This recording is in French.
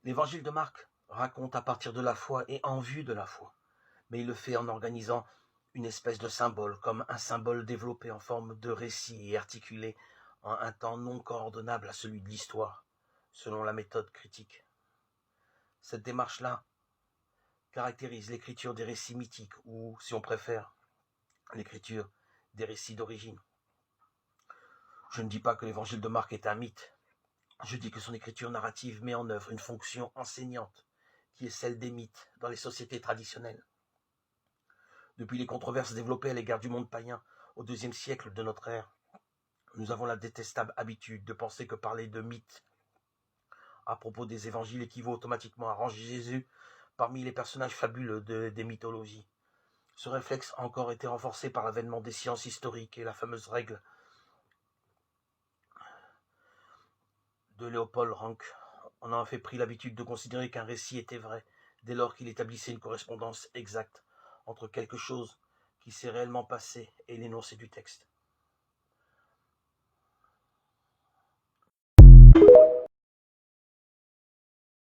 L'évangile de Marc raconte à partir de la foi et en vue de la foi, mais il le fait en organisant une espèce de symbole, comme un symbole développé en forme de récit et articulé en un temps non coordonnable à celui de l'histoire, selon la méthode critique. Cette démarche-là caractérise l'écriture des récits mythiques, ou, si on préfère, l'écriture des récits d'origine. Je ne dis pas que l'évangile de Marc est un mythe, je dis que son écriture narrative met en œuvre une fonction enseignante, qui est celle des mythes dans les sociétés traditionnelles. Depuis les controverses développées à l'égard du monde païen au IIe siècle de notre ère, nous avons la détestable habitude de penser que parler de mythes à propos des évangiles équivaut automatiquement à ranger Jésus parmi les personnages fabuleux des mythologies. Ce réflexe a encore été renforcé par l'avènement des sciences historiques et la fameuse règle de Léopold Ranke. On a en fait pris l'habitude de considérer qu'un récit était vrai, dès lors qu'il établissait une correspondance exacte entre quelque chose qui s'est réellement passé et l'énoncé du texte.